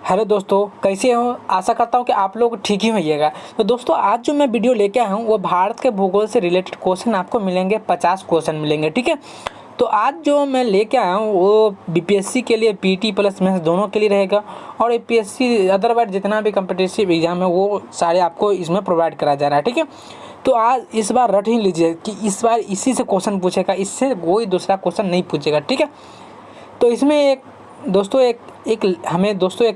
Hello दोस्तों, कैसे हो। आशा करता हूँ कि आप लोग ठीक ही होइएगा। तो दोस्तों, आज जो मैं वीडियो लेके आया हूँ वो भारत के भूगोल से रिलेटेड क्वेश्चन आपको मिलेंगे। 50 क्वेश्चन मिलेंगे, ठीक है। तो आज जो मैं लेके आया हूँ वो बीपीएससी के लिए, पीटी प्लस मेंस दोनों के लिए रहेगा। और एपीएससी अदरवाइज जितना भी कम्पिटिटिव एग्जाम है वो सारे आपको इसमें प्रोवाइड करा जा रहा है, ठीक है। तो आज इस बार रट ही लीजिए कि इस बार इसी से क्वेश्चन पूछेगा, इससे कोई दूसरा क्वेश्चन नहीं पूछेगा, ठीक है। तो इसमें एक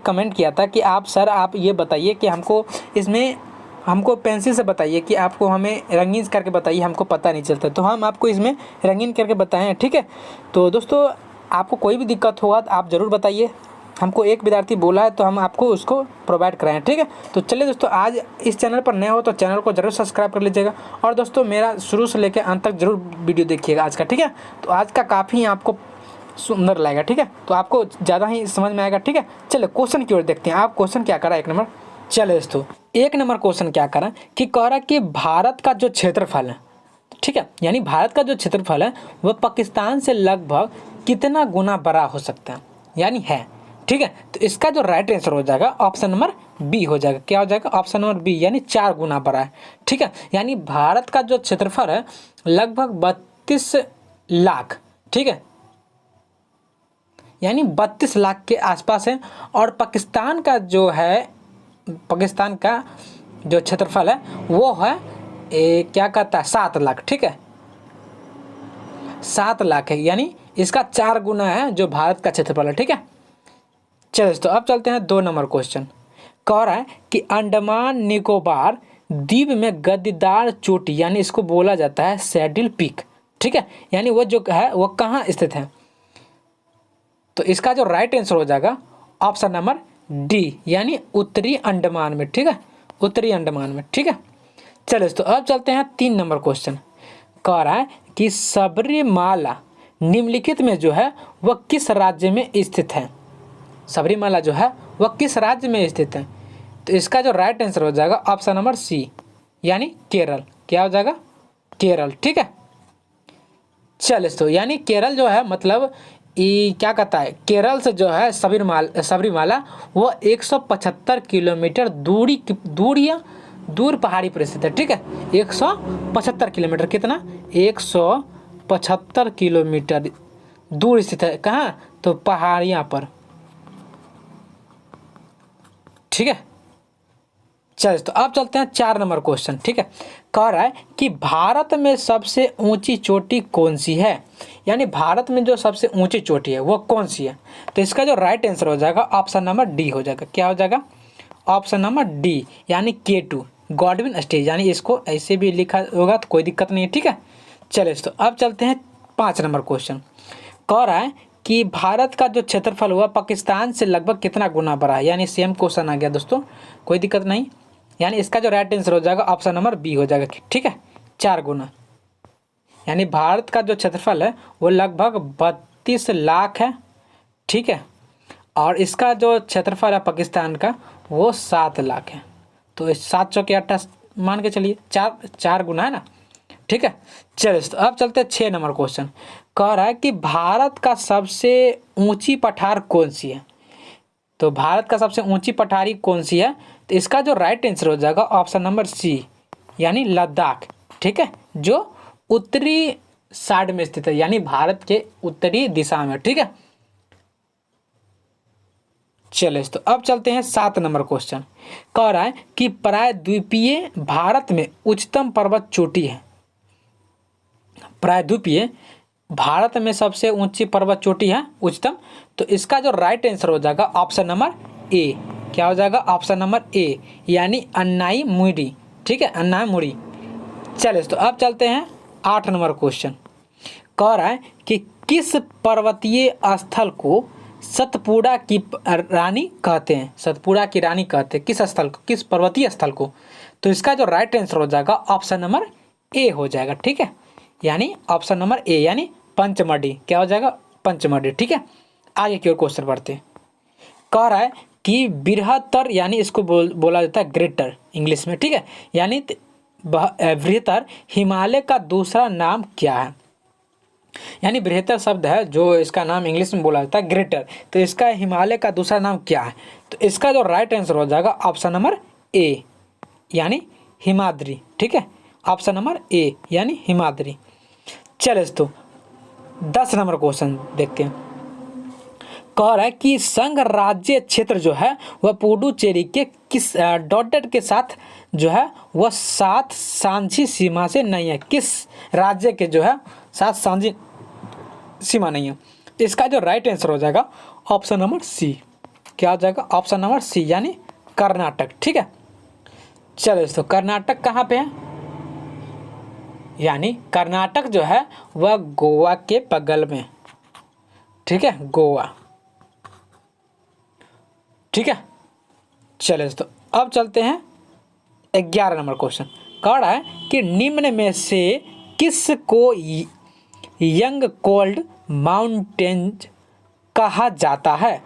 कमेंट किया था कि आप ये बताइए कि हमको पेंसिल से बताइए कि आपको हमें रंगीन करके बताइए, हमको पता नहीं चलता। तो हम आपको इसमें रंगीन करके बताएं, ठीक है। तो दोस्तों, आपको कोई भी दिक्कत होगा तो आप ज़रूर बताइए। हमको एक विद्यार्थी बोला है तो हम आपको उसको प्रोवाइड कराएं, ठीक है। तो चलिए दोस्तों, आज इस चैनल पर नए हो तो चैनल को जरूर सब्सक्राइब कर लीजिएगा। और दोस्तों, मेरा शुरू से लेकर अंत तक जरूर वीडियो देखिएगा आज का, ठीक है। तो आज का काफ़ी आपको सुंदर लगेगा, ठीक है। तो आपको ज़्यादा ही समझ में आएगा, ठीक है। चलो क्वेश्चन की ओर देखते हैं। आप क्वेश्चन क्या करा एक नंबर। चलो दोस्तों, एक नंबर क्वेश्चन क्या करा कि कह रहा कि भारत का जो क्षेत्रफल है, ठीक है, यानी भारत का जो क्षेत्रफल है वह पाकिस्तान से लगभग कितना गुना बड़ा हो सकता है, यानी है, ठीक है। तो इसका जो राइट आंसर हो जाएगा ऑप्शन नंबर बी हो जाएगा। क्या हो जाएगा? ऑप्शन नंबर बी, यानी 4 गुना बड़ा है, ठीक है। यानी भारत का जो क्षेत्रफल है लगभग 32 लाख, ठीक है, यानी 32 लाख के आसपास है। और पाकिस्तान का जो क्षेत्रफल है वो है क्या कहता है 7 लाख, ठीक है, 7 लाख है, यानी इसका 4 गुना है जो भारत का क्षेत्रफल है, ठीक है। चलिए तो अब चलते हैं 2 नंबर क्वेश्चन। कह रहा है कि अंडमान निकोबार द्वीप में गद्दीदार चोटी, यानी इसको बोला जाता है सैडल पीक, ठीक है, यानी वो जो है वो कहाँ स्थित है। तो इसका जो राइट आंसर हो जाएगा ऑप्शन नंबर डी, यानी उत्तरी अंडमान में, ठीक है, उत्तरी अंडमान में, ठीक है। चलो तो अब चलते हैं 3 नंबर क्वेश्चन। कह रहा है कि सबरीमाला निम्नलिखित में जो है वह किस राज्य में स्थित है। सबरीमाला जो है वह किस राज्य में स्थित है। तो इसका जो राइट आंसर हो जाएगा ऑप्शन नंबर सी, यानी केरल। क्या हो जाएगा? केरल, ठीक है। चल तो यानी केरल जो है मतलब क्या कहता है, केरल से जो है सबरीमाला वो 175 किलोमीटर दूर पहाड़ी पर स्थित है, ठीक है। 175 किलोमीटर, कितना? 175 किलोमीटर दूर स्थित है। कहाँ? तो पहाड़ियाँ पर, ठीक है। चल तो अब चलते हैं 4 नंबर क्वेश्चन, ठीक है। कह रहा है कि भारत में सबसे ऊंची चोटी कौन सी है, यानी भारत में जो सबसे ऊंची चोटी है वो कौन सी है। तो इसका जो राइट आंसर हो जाएगा ऑप्शन नंबर डी हो जाएगा। क्या हो जाएगा? ऑप्शन नंबर डी, यानी K2 गॉडविन स्टेज, यानी इसको ऐसे भी लिखा होगा तो कोई दिक्कत नहीं है, ठीक है। चलिए तो अब चलते हैं 5 नंबर क्वेश्चन। कह रहा है कि भारत का जो क्षेत्रफल हुआ पाकिस्तान से लगभग कितना गुना बड़ा है, यानी सेम क्वेश्चन आ गया दोस्तों, कोई दिक्कत नहीं। यानी इसका जो राइट आंसर हो जाएगा ऑप्शन नंबर बी हो जाएगा, ठीक है, 4 गुना। यानी भारत का जो क्षेत्रफल है वो लगभग 32 लाख है, ठीक है। और इसका जो क्षेत्रफल है पाकिस्तान का वो 7 लाख है। तो 7 चौके 28 मान के चलिए, 4 गुना है ना, ठीक है। चलिए तो अब चलते हैं 6 नंबर क्वेश्चन। कह रहा है कि भारत का सबसे ऊंची पठार कौन सी है। तो भारत का सबसे ऊंची पठारी कौन सी है। तो इसका जो राइट आंसर हो जाएगा ऑप्शन नंबर सी, यानी लद्दाख, ठीक है, जो उत्तरी साइड में स्थित है, यानी भारत के उत्तरी दिशा में, ठीक है। चलिए तो अब चलते हैं 7 नंबर क्वेश्चन। कह रहा है कि प्रायद्वीपीय भारत में उच्चतम पर्वत चोटी है। प्रायद्वीपीय भारत में सबसे ऊंची पर्वत चोटी है उच्चतम। तो इसका जो राइट आंसर हो जाएगा ऑप्शन नंबर ए। क्या हो जाएगा? ऑप्शन नंबर ए, यानी अन्नाई मुड़ी, ठीक है, अन्नाई मुड़ी। चलिए तो अब चलते हैं 8 नंबर क्वेश्चन। कह रहा है कि किस पर्वतीय स्थल को सतपुड़ा की रानी कहते हैं। सतपुड़ा की रानी कहते हैं किस स्थल को, किस पर्वतीय स्थल को। तो इसका जो राइट आंसर हो जाएगा ऑप्शन नंबर ए हो जाएगा, ठीक है, यानी ऑप्शन नंबर ए, यानी पंचमढ़ी। क्या हो जाएगा? पंचमढ़ी, ठीक है। आगे की ओर क्वेश्चन बढ़ते हैं। कह रहा है कि बृहत्तर, यानी इसको बोला जाता है ग्रेटर इंग्लिश में, ठीक है, यानी बृहत्तर हिमालय का दूसरा नाम क्या है। यानी बृहत्तर शब्द है, जो इसका नाम इंग्लिश में बोला जाता है ग्रेटर। तो इसका हिमालय का दूसरा नाम क्या है? तो इसका जो राइट आंसर हो जाएगा ऑप्शन नंबर ए, यानी हिमाद्री। ठीक है, ऑप्शन नंबर ए यानी हिमाद्री। चलिए तो 10 नंबर क्वेश्चन देखते हैं। कह रहा है कि संघ राज्य क्षेत्र जो है वह पुडुचेरी के किस डॉटेड के साथ जो है वह साथ सांझी सीमा से नहीं है। किस राज्य के जो है साथ सांझी सीमा नहीं है? इसका जो राइट आंसर हो जाएगा ऑप्शन नंबर सी। क्या हो जाएगा? ऑप्शन नंबर सी यानी कर्नाटक। ठीक है, चलो दोस्तों, कर्नाटक कहाँ पे है? यानी कर्नाटक जो है वह गोवा के बगल में। ठीक है, गोवा। ठीक है, चलिए दोस्तों, अब चलते हैं 11 नंबर क्वेश्चन। कह रहा है कि निम्न में से किस को यंग कोल्ड माउंटेन्स कहा जाता है?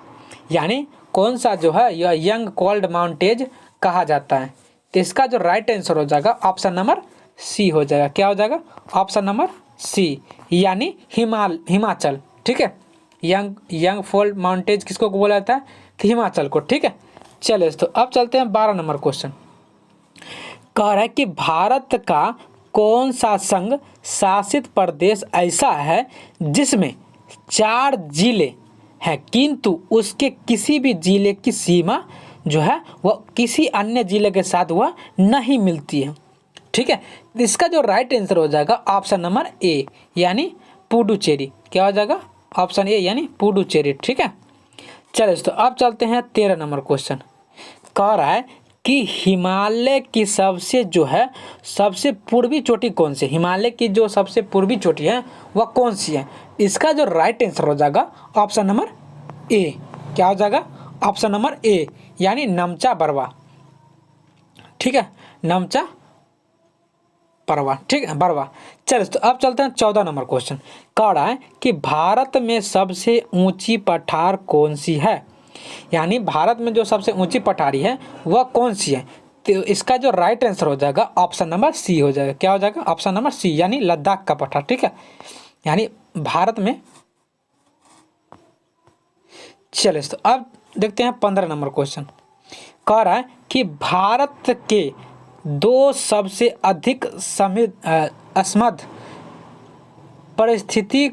यानी कौन सा जो है यह यंग कोल्ड माउंटेज कहा जाता है? तो इसका जो राइट आंसर हो जाएगा ऑप्शन नंबर सी हो जाएगा। क्या हो जाएगा? ऑप्शन नंबर सी यानी हिमाचल। ठीक है, यंग फोल्ड माउंटेज किसको बोला जाता है? तो हिमाचल को। ठीक है, चलिए तो अब चलते हैं 12 नंबर क्वेश्चन। कह रहा है कि भारत का कौन सा संघ शासित प्रदेश ऐसा है जिसमें 4 जिले हैं किंतु उसके किसी भी जिले की सीमा जो है वह किसी अन्य जिले के साथ वह नहीं मिलती है? ठीक है, इसका जो राइट आंसर हो जाएगा ऑप्शन नंबर ए यानी पुडुचेरी। क्या हो जाएगा? ऑप्शन ए यानी पुडुचेरी। ठीक है, चलिए दोस्तों, अब चलते हैं 13 नंबर क्वेश्चन। कह रहा है कि हिमालय की सबसे पूर्वी चोटी कौन सी? हिमालय की जो सबसे पूर्वी चोटी है वह कौन सी है? इसका जो राइट आंसर हो जाएगा ऑप्शन नंबर ए। क्या हो जाएगा? ऑप्शन नंबर ए यानी नमचा बरवा। ठीक है, नमचा परवा। ठीक है, बरवा। चलिए तो अब चलते हैं 14 नंबर क्वेश्चन। कह रहा है कि भारत में सबसे ऊंची पठार कौन सी है? यानी भारत में जो सबसे ऊंची पठारी है वह कौन सी है? तो इसका जो राइट आंसर हो जाएगा ऑप्शन नंबर सी हो जाएगा। क्या हो जाएगा? ऑप्शन नंबर सी यानी लद्दाख का पठार। ठीक है, यानी भारत में। चलिए तो अब देखते हैं 15 नंबर क्वेश्चन। कह रहा है कि भारत के 2 सबसे अधिक समृद्ध परिस्थिति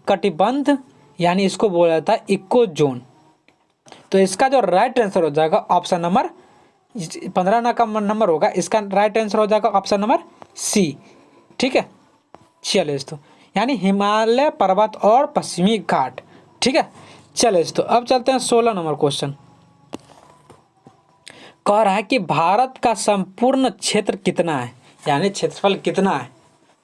कटिबंध यानी इसको बोला जाता है इको जोन। तो इसका जो राइट आंसर हो जाएगा ऑप्शन नंबर 15 का नंबर होगा, इसका राइट आंसर हो जाएगा ऑप्शन नंबर सी। ठीक है, चलिए दोस्तों, यानी हिमालय पर्वत और पश्चिमी घाट। ठीक है, चलिए दोस्तों, अब चलते हैं 16 नंबर क्वेश्चन। कह रहा है कि भारत का संपूर्ण क्षेत्र कितना है? यानी क्षेत्रफल कितना है?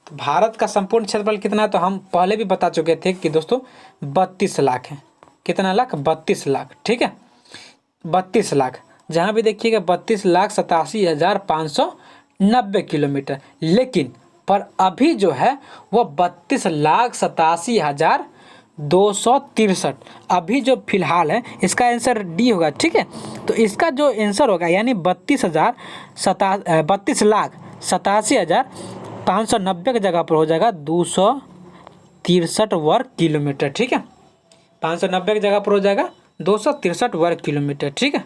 तो भारत का संपूर्ण क्षेत्रफल कितना है? तो हम पहले भी बता चुके थे कि दोस्तों 32 लाख है। कितना लाख? 32 लाख। ठीक है, 32 लाख। जहाँ भी देखिएगा 32,87,590 किलोमीटर। लेकिन पर अभी जो है वह 32,87,263 अभी जो फिलहाल है, इसका आंसर डी होगा। ठीक है, तो इसका जो आंसर होगा यानी 32,87,590 की जगह पर हो जाएगा 263 वर्ग किलोमीटर। ठीक है, 590 की जगह पर हो जाएगा 263 वर्ग किलोमीटर। ठीक है,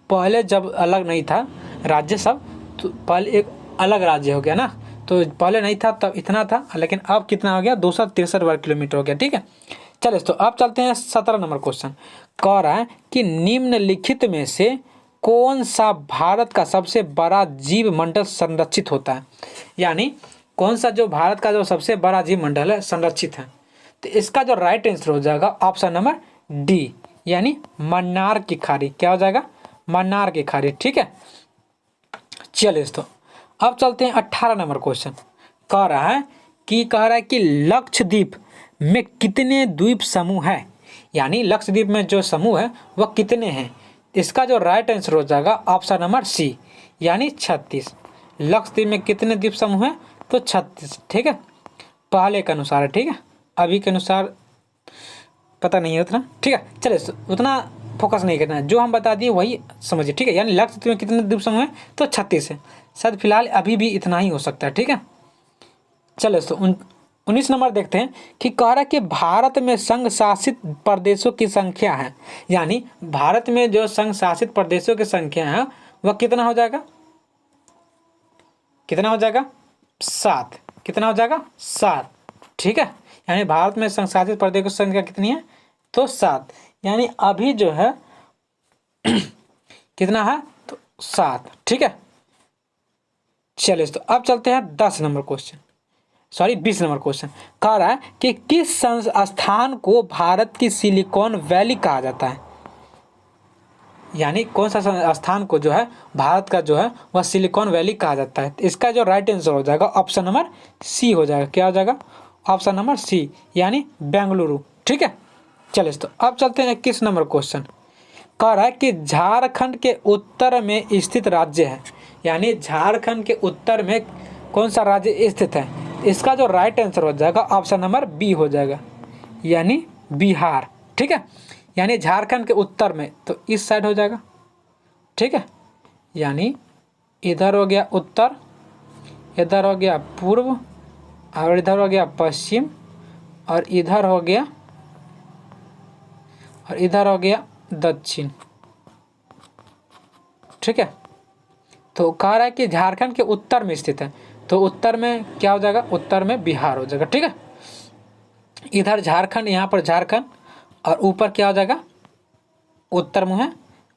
पहले जब अलग नहीं था राज्य सब, तो पहले एक अलग राज्य हो गया ना, तो पहले नहीं था तब इतना था, लेकिन अब कितना हो गया? 263 वर्ग किलोमीटर हो गया। ठीक है, चलिए तो अब चलते हैं 17 नंबर क्वेश्चन। कह रहा है कि निम्नलिखित में से कौन सा भारत का सबसे बड़ा जीव मंडल संरक्षित होता है? यानी कौन सा जो भारत का जो सबसे बड़ा जीव मंडल है संरक्षित है? तो इसका जो राइट आंसर हो जाएगा ऑप्शन नंबर डी यानी मन्नार की खाड़ी। क्या हो जाएगा? मन्नार की खाड़ी। ठीक है, चलिए दोस्तों, अब चलते हैं 18 नंबर क्वेश्चन। कह रहा है कि लक्षद्वीप में कितने द्वीप समूह है? यानी लक्षद्वीप में जो समूह है वह कितने हैं? इसका जो राइट आंसर हो जाएगा ऑप्शन नंबर सी यानी 36। लक्षद्वीप में कितने द्वीप समूह हैं? तो 36। ठीक है, पहले के अनुसार है। ठीक है, अभी के अनुसार पता नहीं है उतना। ठीक है, चलिए उतना फोकस नहीं करना है, जो हम बता दिए वही समझिए। ठीक है, यानी लक्षद्वीप में कितने द्वीप समूह हैं? तो 36 है। शायद फिलहाल अभी भी इतना ही हो सकता है। ठीक है, चलिए 19 नंबर देखते हैं कि कह रहा है कि भारत में संघ शासित प्रदेशों की संख्या है, यानी भारत में जो संघ शासित प्रदेशों की संख्या है वह कितना हो जाएगा, कितना हो जाएगा 7, कितना हो जाएगा 7, ठीक है। यानी भारत में संघ शासित प्रदेशों की संख्या कितनी है, तो 7, यानी अभी जो है कितना है, तो 7, ठीक है। चलिए तो अब चलते हैं 10 number question, sorry 20 number question. कह रहा है कि किस स्थान को भारत की सिलिकॉन वैली कहा जाता है, यानी कौन सा स्थान को जो है भारत का जो है वह सिलिकॉन वैली कहा जाता है। इसका जो राइट आंसर हो जाएगा ऑप्शन नंबर सी हो जाएगा, क्या हो जाएगा, ऑप्शन नंबर सी, यानी बेंगलुरु, ठीक है। चलिए तो अब चलते हैं 21 नंबर क्वेश्चन। कह रहा है कि झारखंड के उत्तर में स्थित राज्य है, यानी झारखंड के उत्तर में कौन सा राज्य स्थित है। इसका जो राइट आंसर हो जाएगा ऑप्शन नंबर बी हो जाएगा, यानी बिहार, ठीक है। यानी झारखंड के उत्तर में, तो इस साइड हो जाएगा, ठीक है। यानी इधर हो गया उत्तर, इधर हो गया पूर्व, और इधर हो गया पश्चिम, और इधर हो गया दक्षिण, ठीक है। तो कह रहा है कि झारखंड के उत्तर में स्थित है, तो उत्तर में क्या हो जाएगा, उत्तर में बिहार हो जाएगा, ठीक है। इधर झारखंड, यहाँ पर झारखंड, और ऊपर क्या हो जाएगा, उत्तर में है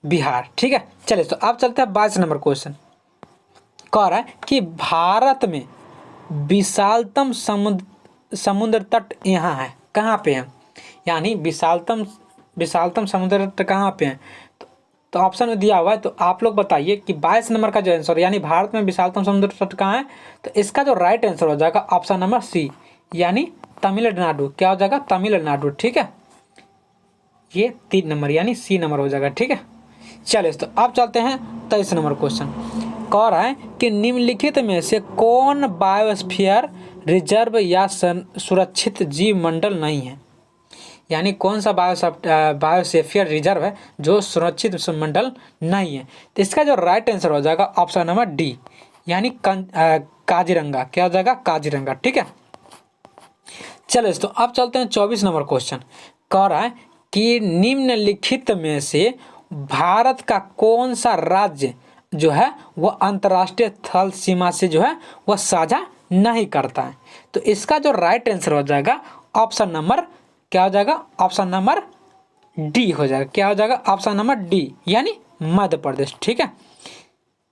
बिहार, ठीक है। चलिए तो अब चलते हैं 22 नंबर क्वेश्चन। कह रहा है कि भारत में विशालतम समुद्र तट यहाँ है, कहाँ पे है, यानी विशालतम समुद्र तट कहाँ पे है। तो ऑप्शन में दिया हुआ है, तो आप लोग बताइए कि 22 नंबर का जो आंसर, यानी भारत में विशालतम समुद्र तट कहाँ है, तो इसका जो राइट आंसर हो जाएगा ऑप्शन नंबर सी, यानी तमिलनाडु, क्या हो जाएगा, तमिलनाडु, ठीक है। ये 3 नंबर यानी सी नंबर हो जाएगा, ठीक है। चलिए तो अब चलते हैं 23 नंबर क्वेश्चन। कह रहा है कि निम्नलिखित में से कौन बायोस्फीयर रिजर्व या सुरक्षित जीव मंडल नहीं है, यानी कौन सा बायोस्फीयर रिजर्व है जो सुरक्षित मंडल नहीं है। तो इसका जो राइट आंसर हो जाएगा ऑप्शन नंबर डी, यानी काजीरंगा, क्या हो जाएगा, काजीरंगा, ठीक है। चलिए तो अब चलते हैं 24 नंबर क्वेश्चन। कह रहा है कि निम्नलिखित में से भारत का कौन सा राज्य जो है वह अंतर्राष्ट्रीय थल सीमा से जो है वह साझा नहीं करता है। तो इसका जो राइट आंसर हो जाएगा ऑप्शन नंबर, क्या हो जाएगा, ऑप्शन नंबर डी हो जाएगा, क्या हो जाएगा, ऑप्शन नंबर डी, यानी मध्य प्रदेश, ठीक है।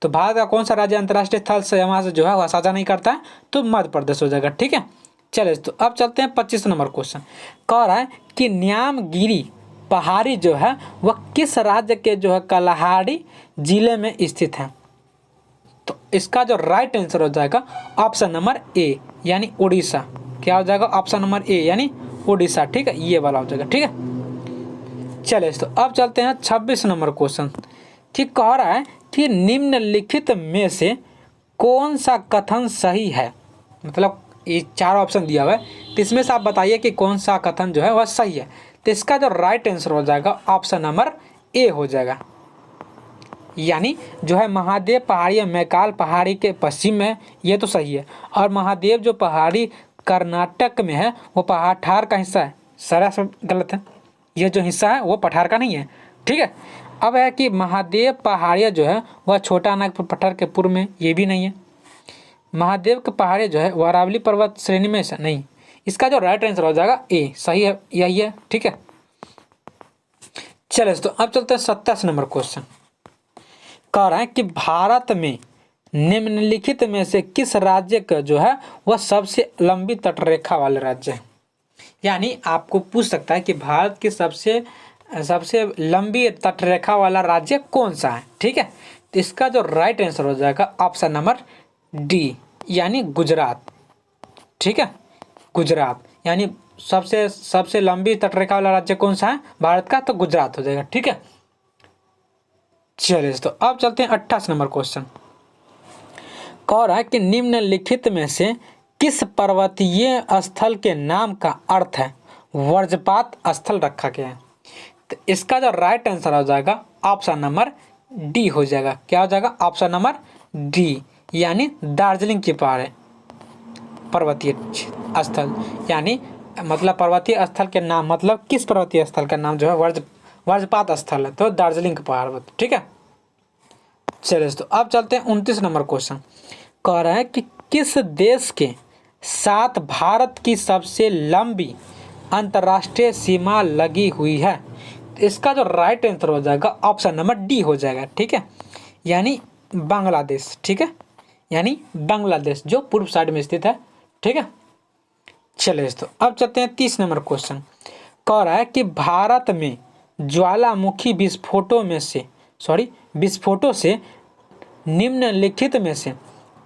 तो भारत का कौन सा राज्य अंतर्राष्ट्रीय थल सीमा से जो है वह साझा नहीं करता है, तो मध्य प्रदेश हो जाएगा, ठीक है। चलिए तो अब चलते हैं 25 नंबर क्वेश्चन। कह रहा है कि न्यामगिरी पहाड़ी जो है वह किस राज्य के जो है कलाहाड़ी जिले में स्थित है। तो इसका जो राइट आंसर हो जाएगा ऑप्शन नंबर ए, यानी उड़ीसा, क्या हो जाएगा, ऑप्शन नंबर ए, यानी उड़ीसा, ठीक है, ये वाला हो जाएगा, ठीक है। चलिए तो अब चलते हैं 26 नंबर क्वेश्चन। ठीक, कह रहा है कि निम्नलिखित में से कौन सा कथन सही है, मतलब ये 4 ऑप्शन दिया हुआ है, तो इसमें से आप बताइए कि कौन सा कथन जो है वह सही है। तो इसका जो राइट आंसर हो जाएगा ऑप्शन नंबर ए हो जाएगा, यानी जो है महादेव पहाड़ी मैकाल पहाड़ी के पश्चिम में, ये तो सही है। और महादेव जो पहाड़ी कर्नाटक में है वो पठार का हिस्सा है, सारा सब गलत है, ये जो हिस्सा है वो पठार का नहीं है, ठीक है। अब है कि महादेव पहाड़ियाँ जो है वह छोटा नागपुर पठार के पूर्व में, ये भी नहीं है। महादेव के पहाड़ियाँ जो है वह अरावली पर्वत श्रेणी में से नहीं। इसका जो राइट आंसर हो जाएगा ए, सही है, यही है, ठीक है। चलिए तो अब चलते हैं 27 नंबर क्वेश्चन। कह रहा है कि भारत में निम्नलिखित में से किस राज्य का जो है वह सबसे लंबी तटरेखा वाले राज्य है। यानी आपको पूछ सकता है कि भारत की सबसे लंबी तटरेखा वाला राज्य कौन सा है, ठीक है। तो इसका जो राइट आंसर हो जाएगा ऑप्शन नंबर डी, यानी गुजरात, ठीक है, गुजरात, यानी सबसे लंबी तटरेखा वाला राज्य कौन सा है भारत का, तो गुजरात हो जाएगा, ठीक है। चलिए तो अब चलते हैं 28 नंबर क्वेश्चन। कह रहा है कि निम्नलिखित में से किस पर्वतीय स्थल के नाम का अर्थ है वज्रपात स्थल रखा गया है। तो इसका जो राइट आंसर हो जाएगा ऑप्शन नंबर डी हो जाएगा, क्या हो जाएगा, ऑप्शन नंबर डी, यानी दार्जिलिंग की पहाड़ पर्वतीय क्षेत्र। स्थल, यानी मतलब पर्वतीय स्थल के नाम, मतलब किस पर्वतीय स्थल का नाम जो है वज्रपात स्थल है, तो दार्जिलिंग का पर्वत। ठीक है, चलिए दोस्तों अब चलते हैं 29 नंबर क्वेश्चन। कह रहा है कि किस देश के साथ भारत की सबसे लंबी अंतर्राष्ट्रीय सीमा लगी हुई है? तो इसका जो राइट आंसर हो जाएगा ऑप्शन नंबर डी हो जाएगा। ठीक है, यानी बांग्लादेश। ठीक है, यानी बांग्लादेश जो पूर्व साइड में स्थित है। ठीक है, चलिए दोस्तों अब चलते हैं 30 नंबर क्वेश्चन। कह रहा है कि भारत में ज्वालामुखी विस्फोटों से निम्नलिखित में से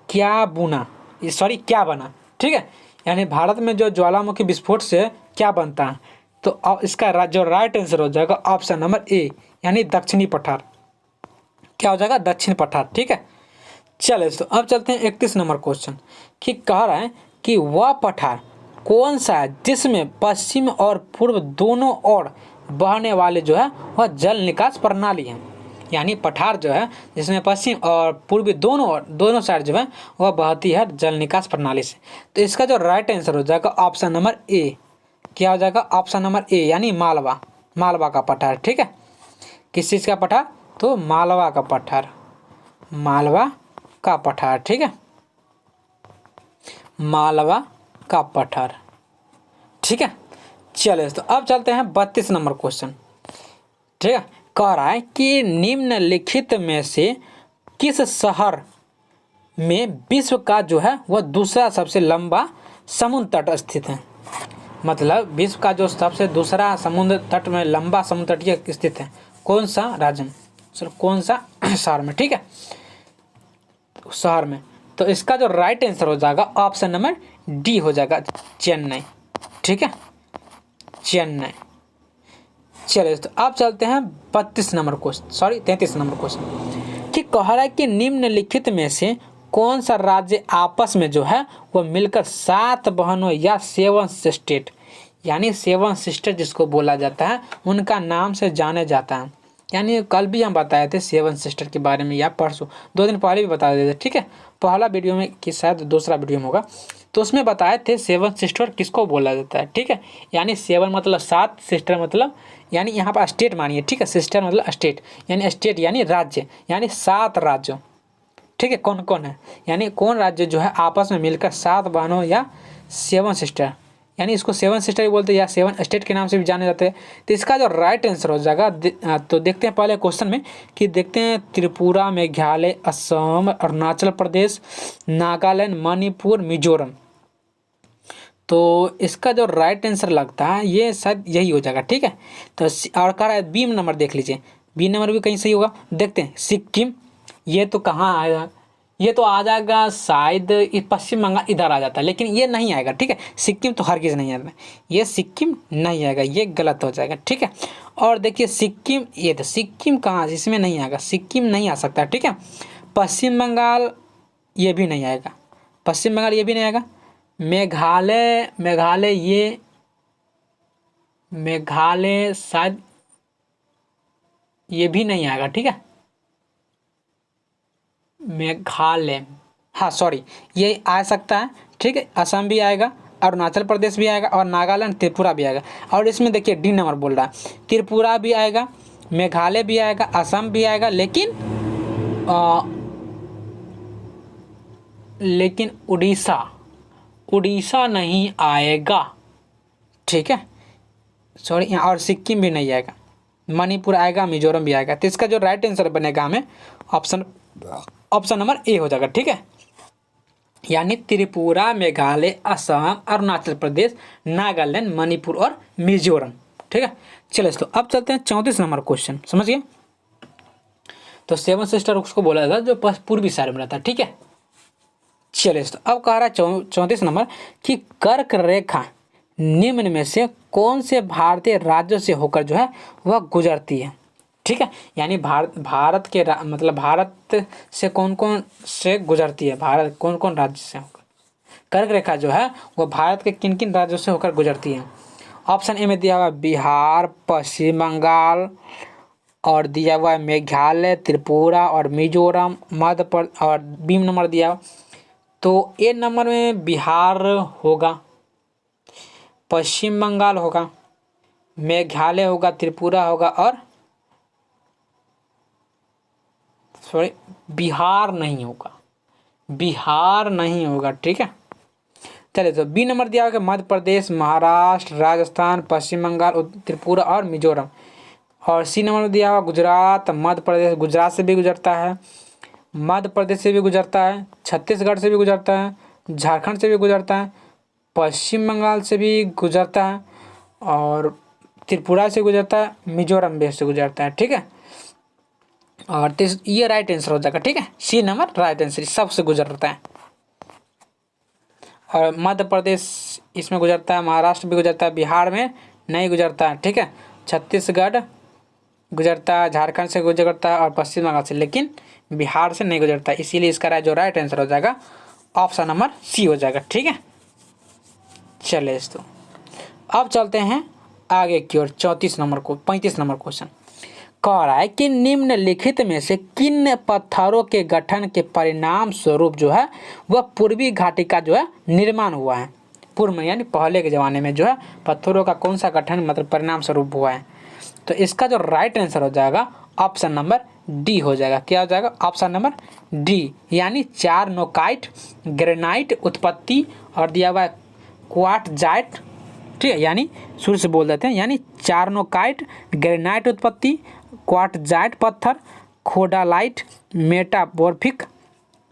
क्या बना? ठीक है, यानी भारत में जो ज्वालामुखी विस्फोट से क्या बनता है? तो इसका जो राइट आंसर हो जाएगा ऑप्शन नंबर ए, यानी दक्षिणी पठार। क्या हो जाएगा? दक्षिण पठार। ठीक है, चलिए तो अब चलते हैं 31 नंबर क्वेश्चन कि कह रहा है कि वह पठार कौन सा है जिसमें पश्चिम और पूर्व दोनों ओर बहने वाले जो है वह जल निकास प्रणाली है। यानी पठार जो है जिसमें पश्चिम और पूर्वी दोनों साइड जो है वह बहती है जल निकास प्रणाली से। तो इसका जो राइट आंसर हो जाएगा ऑप्शन नंबर ए। क्या हो जाएगा? ऑप्शन नंबर ए, यानी मालवा का पठार। ठीक है, किस चीज़ का पठार? तो मालवा का पठार, मालवा का पठार। ठीक है, मालवा का पठार। ठीक है, चलिए तो अब चलते हैं 32 नंबर क्वेश्चन। ठीक है, कह रहा है कि निम्नलिखित में से किस शहर में विश्व का जो है वह दूसरा सबसे लंबा समुद्र तट स्थित है? मतलब विश्व का जो सबसे दूसरा समुद्र तट में लंबा समुद्र तट स्थित है, कौन सा राज्य में, कौन सा शहर में? ठीक है, शहर में। तो इसका जो राइट आंसर हो जाएगा ऑप्शन नंबर डी हो जाएगा, चेन्नई। ठीक है, चेन्नई। चलिए तो अब चलते हैं 33 नंबर क्वेश्चन कि कह रहा है कि निम्नलिखित में से कौन सा राज्य आपस में जो है वो मिलकर 7 बहनों या 7 स्टेट, यानी 7 सिस्टर जिसको बोला जाता है, उनका नाम से जाने जाता है। यानी कल भी हम बताए थे 7 सिस्टर के बारे में, या परसों 2 दिन पहले भी बता देते। ठीक है, पहला वीडियो में कि शायद दूसरा वीडियो में होगा, तो उसमें बताए थे 7 सिस्टर किसको बोला जाता है। ठीक है, यानी 7 मतलब 7, सिस्टर मतलब यानी यहाँ पर स्टेट मानिए। ठीक है, सिस्टर मतलब स्टेट, यानी स्टेट यानी राज्य, यानी 7 राज्यों। ठीक है, कौन कौन है, यानी कौन राज्य जो है आपस में मिलकर 7 बहनों या 7 सिस्टर, यानी इसको 7 सिस्टर भी बोलते हैं या 7 स्टेट के नाम से भी जाने जाते हैं। तो इसका जो राइट आंसर हो जाएगा, तो देखते हैं पहले क्वेश्चन में कि देखते हैं त्रिपुरा, मेघालय, असम, अरुणाचल प्रदेश, नागालैंड, मणिपुर, मिजोरम। तो इसका जो राइट आंसर लगता है ये शायद यही हो जाएगा। ठीक है, तो और कह रहा है बी नंबर देख लीजिए, बी नंबर भी कहीं सही होगा। देखते हैं सिक्किम, ये तो कहाँ आएगा, ये तो आ जाएगा शायद पश्चिम बंगाल, इधर आ जाता है, लेकिन ये नहीं आएगा। ठीक है, सिक्किम तो हर किसी नहीं आएगा, ये सिक्किम नहीं आएगा, ये गलत हो जाएगा। ठीक है, और देखिए सिक्किम, ये तो सिक्किम कहाँ, इसमें नहीं आएगा, सिक्किम नहीं आ सकता। ठीक है, पश्चिम बंगाल ये भी नहीं आएगा, पश्चिम बंगाल ये भी नहीं आएगा। मेघालय शायद ये भी नहीं आएगा। ठीक है, मेघालय, हाँ सॉरी, ये आ सकता है। ठीक है, असम भी आएगा, अरुणाचल प्रदेश भी आएगा, और नागालैंड, त्रिपुरा भी आएगा। और इसमें देखिए डी नंबर बोल रहा है, त्रिपुरा भी आएगा, मेघालय भी आएगा, असम भी आएगा, लेकिन उड़ीसा नहीं आएगा। ठीक है, सॉरी, और सिक्किम भी नहीं आएगा, मणिपुर आएगा, मिजोरम भी आएगा। तो इसका जो राइट आंसर बनेगा हमें ऑप्शन नंबर ए हो जाएगा। ठीक है, यानी त्रिपुरा, मेघालय, असम, अरुणाचल प्रदेश, नागालैंड, मणिपुर और मिजोरम। ठीक है, चलिए तो अब चलते हैं 34 नंबर क्वेश्चन, समझिए। तो 7 सिस्टर उसको बोला जाता है जो पूर्वी साइड में रहता है। ठीक है, चलिए तो अब कह रहा है 34 नंबर कि कर्क रेखा निम्न में से कौन से भारतीय राज्यों से होकर जो है वह गुजरती है? ठीक है, यानी भारत के मतलब भारत से कौन कौन से गुजरती है, भारत कौन कौन राज्य से होकर, कर्क रेखा जो है वो भारत के किन किन राज्यों से होकर गुजरती है? ऑप्शन ए में दिया हुआ बिहार, पश्चिम बंगाल, और दिया हुआ है मेघालय, त्रिपुरा और मिजोरम, मध्य प्रदेश, और बी नंबर दिया। तो ए नंबर में बिहार होगा। पश्चिम बंगाल होगा, मेघालय होगा, त्रिपुरा होगा और सॉरी बिहार नहीं होगा, बिहार नहीं होगा। ठीक है, चलिए तो बी नंबर दिया होगा मध्य प्रदेश, महाराष्ट्र, राजस्थान, पश्चिम बंगाल, त्रिपुरा और मिजोरम। और सी नंबर में दिया हुआ गुजरात, मध्य प्रदेश, गुजरात से भी गुजरता है, मध्य प्रदेश से भी गुजरता है, छत्तीसगढ़ से भी गुजरता है, झारखंड से भी गुजरता है, पश्चिम बंगाल से भी गुजरता है और त्रिपुरा से गुजरता है, मिजोरम भी से गुजरता है। ठीक है, और ये राइट आंसर हो जाएगा। ठीक है, सी नंबर राइट आंसर सबसे गुजरता है। और मध्य प्रदेश इसमें गुजरता है, महाराष्ट्र भी गुजरता है, बिहार में नहीं गुजरता है। ठीक है, छत्तीसगढ़ गुजरता है, झारखंड से गुजरता है और पश्चिम बंगाल से, लेकिन बिहार से नहीं गुजरता, इसीलिए इसका जो राइट आंसर हो जाएगा ऑप्शन नंबर सी हो जाएगा। ठीक है, चलिए तो अब चलते हैं आगे की ओर 34 नंबर क्वेश्चन कह रहा है कि निम्नलिखित में से किन पत्थरों के गठन के परिणाम स्वरूप जो है वह पूर्वी घाटी का जो है निर्माण हुआ है। पूर्व में यानी पहले के ज़माने में जो है पत्थरों का कौन सा गठन मतलब परिणाम स्वरूप हुआ है। तो इसका जो राइट आंसर हो जाएगा ऑप्शन नंबर डी हो जाएगा। क्या हो जाएगा? ऑप्शन नंबर डी, यानी चारनोकाइट ग्रेनाइट उत्पत्ति और दिया हुआ क्वार्टजाइट। ठीक है, यानी शुरू से बोल देते हैं, यानी चारनोकाइट ग्रेनाइट उत्पत्ति, क्वार्टजाइट पत्थर, खोडालाइट मेटामॉर्फिक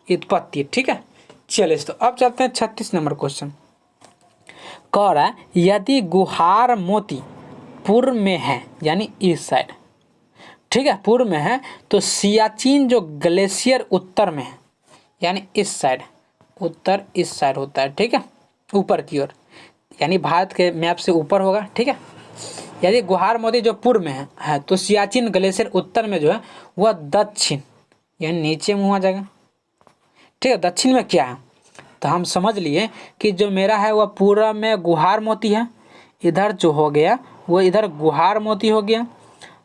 उत्पत्ति। ठीक है, चलिए तो अब चलते हैं 36 नंबर क्वेश्चन। कह रहा है यदि गुहार मोती पूर्व में है यानी इस साइड, ठीक है, पूर्व में है, तो सियाचिन जो ग्लेशियर उत्तर में है यानी इस साइड, उत्तर इस साइड होता है। ठीक है, ऊपर की ओर, यानी भारत के मैप से ऊपर होगा। ठीक है, यदि गुहार मोती जो पूर्व में है तो सियाचिन ग्लेशियर उत्तर में जो है वह दक्षिण यानी नीचे मुँह आ जाएगा। ठीक है, दक्षिण में क्या है तो हम समझ लिए कि जो मेरा है वह पूर्व में गुहार मोती है, इधर जो हो गया वो इधर गुहार मोती हो गया,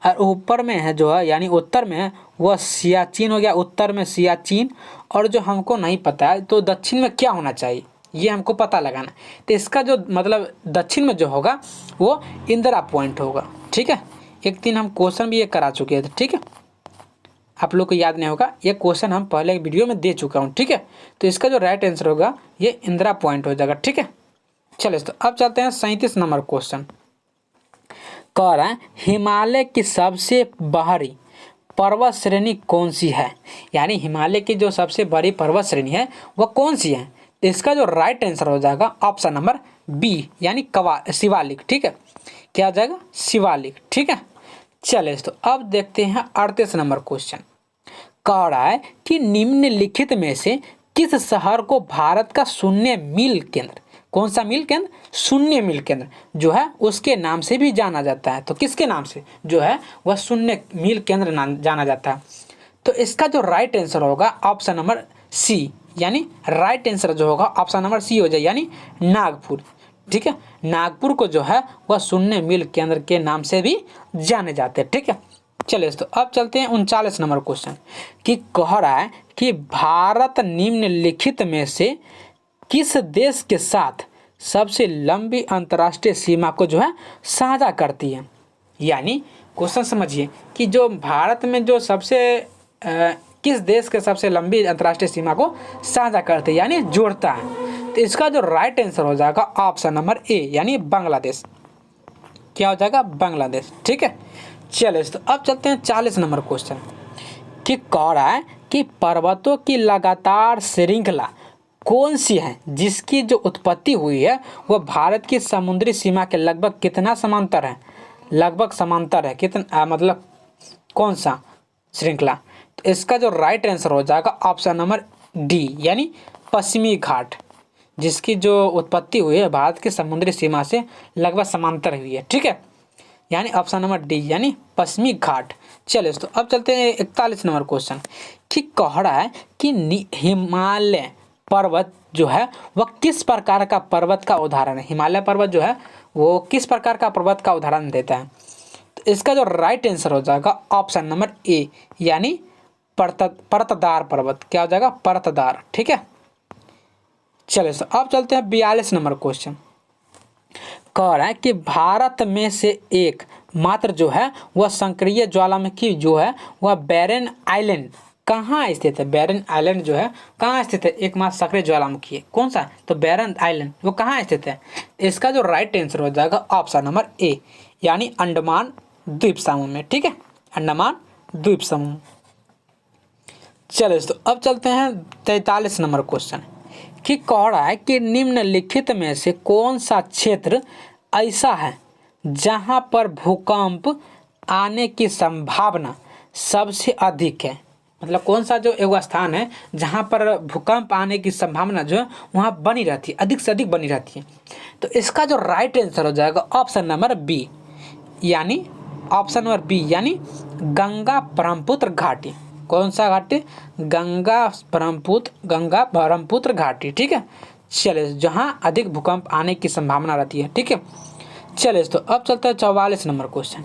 और ऊपर में है जो है यानी उत्तर में है वह सियाचिन हो गया, उत्तर में सियाचिन। और जो हमको नहीं पता है तो दक्षिण में क्या होना चाहिए ये हमको पता लगाना। तो इसका जो मतलब दक्षिण में जो होगा वो इंदिरा पॉइंट होगा। ठीक है, एक दिन हम क्वेश्चन भी ये करा चुके थे। ठीक है, आप लोग को याद नहीं होगा, ये क्वेश्चन हम पहले वीडियो में दे चुका हूँ। ठीक है, तो इसका जो राइट आंसर होगा ये इंदिरा पॉइंट हो जाएगा। ठीक है, चलिए तो अब चलते हैं 37 नंबर क्वेश्चन। कह रहा है हिमालय की सबसे बाहरी पर्वत श्रेणी कौन सी है, यानी हिमालय की जो सबसे बड़ी पर्वत श्रेणी है वह कौन सी है। तो इसका जो राइट आंसर हो जाएगा ऑप्शन नंबर बी, यानी शिवालिक। ठीक है, क्या हो जाएगा? शिवालिक। ठीक है, चलिए तो अब देखते हैं 38 नंबर क्वेश्चन। कह रहा है कि निम्नलिखित में से किस शहर को भारत का शून्य मील केंद्र, कौन सा मील केंद्र? शून्य मील केंद्र जो है उसके नाम से भी जाना जाता है। तो किसके नाम से जो है वह शून्य मील केंद्र जाना जाता है। तो इसका जो राइट आंसर होगा ऑप्शन नंबर सी, यानी राइट आंसर जो होगा ऑप्शन नंबर सी हो जाए, यानी नागपुर। ठीक है, नागपुर को जो है वह शून्य मील केंद्र के नाम से भी जाने जाते हैं। ठीक है, चलिए तो अब चलते हैं 39 नंबर क्वेश्चन कि कह रहा है कि भारत निम्नलिखित में से किस देश के साथ सबसे लंबी अंतर्राष्ट्रीय सीमा को जो है साझा करती है। यानी क्वेश्चन समझिए कि जो भारत में जो सबसे किस देश के सबसे लंबी अंतर्राष्ट्रीय सीमा को साझा करते हैं यानी जोड़ता है। तो इसका जो राइट आंसर हो जाएगा ऑप्शन नंबर ए, यानी बांग्लादेश। क्या हो जाएगा? बांग्लादेश। ठीक है, चलिए तो अब चलते हैं 40 नंबर क्वेश्चन कि कह रहा है कि पर्वतों की लगातार श्रृंखला कौन सी है जिसकी जो उत्पत्ति हुई है वह भारत की समुद्री सीमा के लगभग कितना समांतर है? लगभग समांतर है कितना, मतलब कौन सा श्रृंखला? तो इसका जो राइट आंसर हो जाएगा ऑप्शन नंबर डी, यानी पश्चिमी घाट, जिसकी जो उत्पत्ति हुई है भारत की समुद्री सीमा से लगभग समांतर हुई है। ठीक है, यानी ऑप्शन नंबर डी, यानी पश्चिमी घाट। चलिए तो अब चलते हैं 41 नंबर क्वेश्चन कि कह रहा है कि हिमालय पर्वत जो है वह किस प्रकार का पर्वत का उदाहरण है। हिमालय पर्वत जो है वो किस प्रकार का पर्वत का उदाहरण देता है। तो इसका जो राइट आंसर हो जाएगा ऑप्शन नंबर ए, यानी परतदार पर्वत। क्या हो जाएगा? परतदार। ठीक है, चलिए तो अब चलते हैं 42 नंबर क्वेश्चन। कह रहा है कि भारत में से एक मात्र जो है वह सक्रिय ज्वालामुखी जो है वह बैरन आइलैंड कहाँ स्थित है। बैरन आइलैंड जो है कहाँ स्थित है, एकमात्र सक्रिय ज्वालामुखी है। कौन सा, तो बैरन आइलैंड वो कहाँ स्थित है। इसका जो राइट आंसर हो जाएगा ऑप्शन नंबर ए, यानी अंडमान द्वीप समूह में। ठीक है, अंडमान द्वीप समूह। चलो तो अब चलते हैं 43 नंबर क्वेश्चन कि कह रहा है कि निम्नलिखित में से कौन सा क्षेत्र ऐसा है जहां पर भूकंप आने की संभावना सबसे अधिक है। मतलब कौन सा जो एक स्थान है जहां पर भूकंप आने की संभावना जो है वहां बनी रहती है, अधिक से अधिक बनी रहती है। तो इसका जो राइट आंसर हो जाएगा ऑप्शन नंबर बी, यानी ऑप्शन नंबर बी यानी गंगा ब्रह्मपुत्र घाटी। कौन सा घाटी, गंगा ब्रह्मपुत्र घाटी। ठीक है, चलिए जहां अधिक भूकंप आने की संभावना रहती है। ठीक है, चलिए तो अब चलता है 44 नंबर क्वेश्चन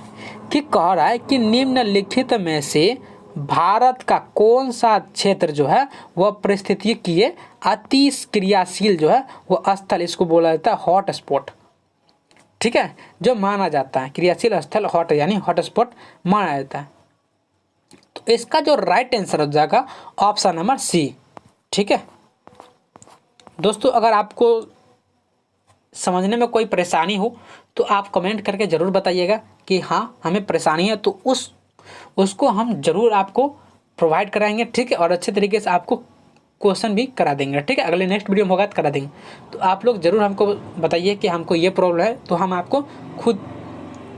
कि कह रहा है कि निम्नलिखित में से भारत का कौन सा क्षेत्र जो है वह पारिस्थितिकीय अति क्रियाशील जो है वह स्थल, इसको बोला जाता है हॉट स्पॉट। ठीक है, जो माना जाता है क्रियाशील स्थल हॉट यानी हॉट स्पॉट माना जाता है। तो इसका जो राइट आंसर हो जाएगा ऑप्शन नंबर सी। ठीक है दोस्तों, अगर आपको समझने में कोई परेशानी हो तो आप कमेंट करके ज़रूर बताइएगा कि हाँ हमें परेशानी है, तो उसको हम ज़रूर आपको प्रोवाइड कराएंगे। ठीक है, और अच्छे तरीके से आपको क्वेश्चन भी करा देंगे। ठीक है, अगले नेक्स्ट वीडियो में होगा तो करा देंगे। तो आप लोग ज़रूर हमको बताइए कि हमको ये प्रॉब्लम है, तो हम आपको खुद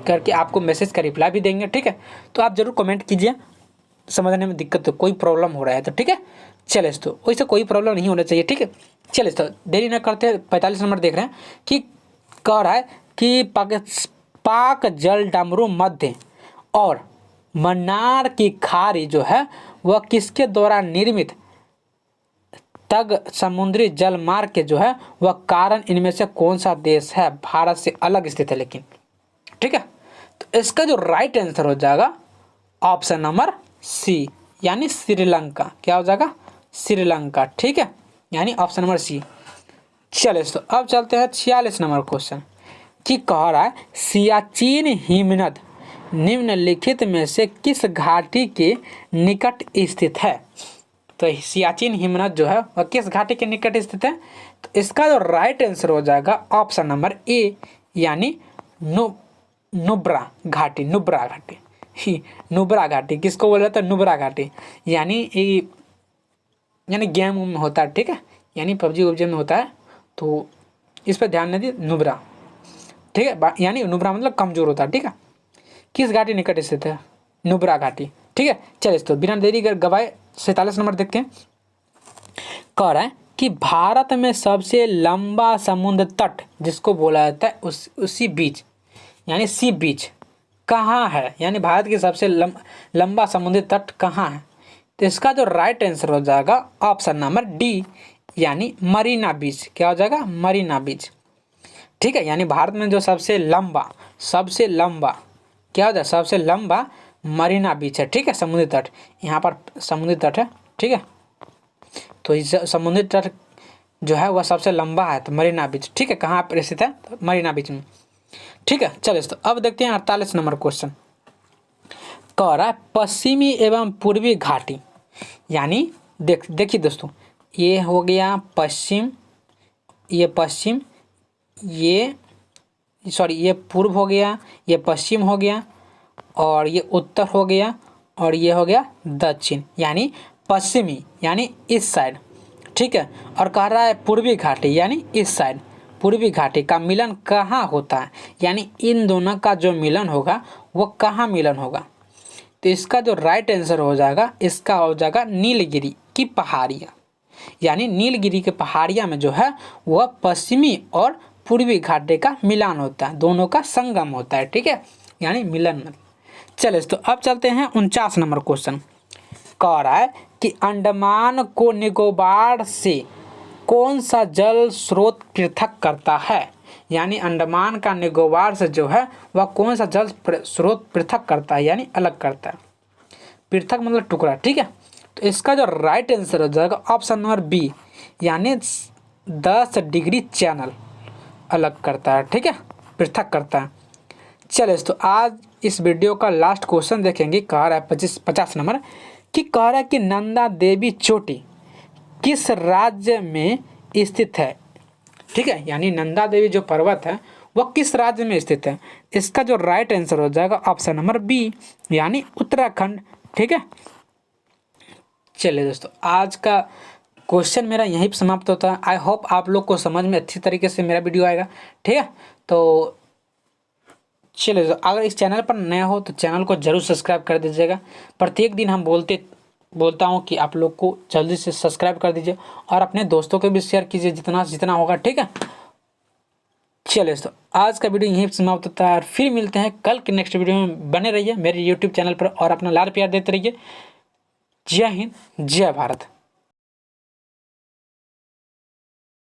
करके आपको मैसेज का रिप्लाई भी देंगे। ठीक है, तो आप ज़रूर कमेंट कीजिए समझने में दिक्कत, तो कोई प्रॉब्लम हो रहा है तो। ठीक है, चले तो वैसे कोई प्रॉब्लम नहीं होना चाहिए। ठीक है, चले तो देरी न करते हैं, 45 नंबर देख रहे हैं कि कह रहा है कि पाक जल डमरू मध्य और मन्नार की खाड़ी जो है वह किसके द्वारा निर्मित तग समुद्री जल मार्ग के जो है वह कारण इनमें से कौन सा देश है भारत से अलग स्थित है लेकिन। ठीक है, तो इसका जो राइट आंसर हो जाएगा ऑप्शन नंबर सी, यानी श्रीलंका। क्या हो जाएगा, श्रीलंका। ठीक है, यानी ऑप्शन नंबर सी। चलिए तो अब चलते हैं 46 नंबर क्वेश्चन कि कह रहा है सियाचिन हिमनद निम्नलिखित में से किस घाटी के निकट स्थित है। तो सियाचिन हिमनद जो है वह किस घाटी के निकट स्थित है। तो इसका जो राइट आंसर हो जाएगा ऑप्शन नंबर ए, यानी नुब्रा घाटी। नुब्रा घाटी किसको बोला जाता है, नुब्रा घाटी, यानी गेम में होता है। ठीक है, यानी पबजी में होता है, तो इस पर ध्यान दीजिए, नुब्रा। ठीक है, यानी नुब्रा मतलब कमजोर होता है। ठीक है, किस घाटी निकट स्थित है, नुब्रा घाटी। ठीक है, चलिए तो बिना देरी कर गवाए 47 नंबर देखते हैं। कह रहा है कि भारत में सबसे लंबा समुद्र तट जिसको बोला जाता है उसी बीच यानी सी बीच कहाँ है, यानी भारत की सबसे लंबा समुद्री तट कहाँ है। तो इसका जो राइट आंसर हो जाएगा ऑप्शन नंबर डी, यानी मरीना बीच। क्या हो जाएगा, मरीना बीच। ठीक है, यानी भारत में जो सबसे लंबा क्या हो जाए, सबसे लंबा मरीना बीच है। ठीक है, समुद्री तट, यहाँ पर समुद्री तट है। ठीक है, तो इस समुद्री तट जो है वह सबसे लंबा है, तो मरीना बीच। ठीक है, कहाँ पर स्थित है, तो मरीना बीच में। ठीक है, चलिए तो अब देखते हैं 48 नंबर क्वेश्चन। कह रहा है पश्चिमी एवं पूर्वी घाटी, यानी देखिए दोस्तों, ये हो गया पश्चिम, ये पूर्व हो गया, ये पश्चिम हो गया, और ये उत्तर हो गया, और ये हो गया दक्षिण, यानी पश्चिमी यानी इस साइड। ठीक है, और कह रहा है पूर्वी घाटी यानी इस साइड। पूर्वी घाटी का मिलन कहाँ होता है, यानी इन दोनों का जो मिलन होगा वो कहाँ मिलन होगा। तो इसका जो राइट आंसर हो जाएगा, इसका हो जाएगा नीलगिरी की पहाड़ियाँ, यानी नीलगिरी के पहाड़ियाँ में जो है वह पश्चिमी और पूर्वी घाटी का मिलान होता है, दोनों का संगम होता है। ठीक है, यानी मिलन। चलिए तो अब चलते हैं 49 नंबर क्वेश्चन। कह रहा है कि अंडमान को निकोबार से कौन सा जल स्रोत पृथक करता है, यानी अंडमान का निकोबार से जो है वह कौन सा जल स्रोत पृथक करता है, यानी अलग करता है। पृथक मतलब टुकड़ा। ठीक है, तो इसका जो राइट आंसर हो जाएगा ऑप्शन नंबर बी, यानी 10 डिग्री चैनल अलग करता है। ठीक है, पृथक करता है। चलिए तो आज इस वीडियो का लास्ट क्वेश्चन देखेंगे। कह रहा है 50 नंबर कि कह रहा है कि नंदा देवी चोटी किस राज्य में स्थित है। ठीक है, यानी नंदा देवी जो पर्वत है वह किस राज्य में स्थित है। इसका जो राइट आंसर हो जाएगा ऑप्शन नंबर बी, यानी उत्तराखंड। ठीक है, चलिए दोस्तों आज का क्वेश्चन मेरा यहीं पर समाप्त होता है। आई होप आप लोग को समझ में अच्छी तरीके से मेरा वीडियो आएगा। ठीक है, तो चलिए अगर इस चैनल पर नया हो तो चैनल को जरूर सब्सक्राइब कर दीजिएगा। प्रत्येक दिन हम बोलता हूँ कि आप लोग को जल्दी से सब्सक्राइब कर दीजिए और अपने दोस्तों को भी शेयर कीजिए जितना होगा। ठीक है, चलिए तो आज का वीडियो यहीं समाप्त होता है और फिर मिलते हैं कल के नेक्स्ट वीडियो में। बने रहिए मेरे यूट्यूब चैनल पर और अपना लाड़ प्यार देते रहिए। जय हिंद, जय भारत।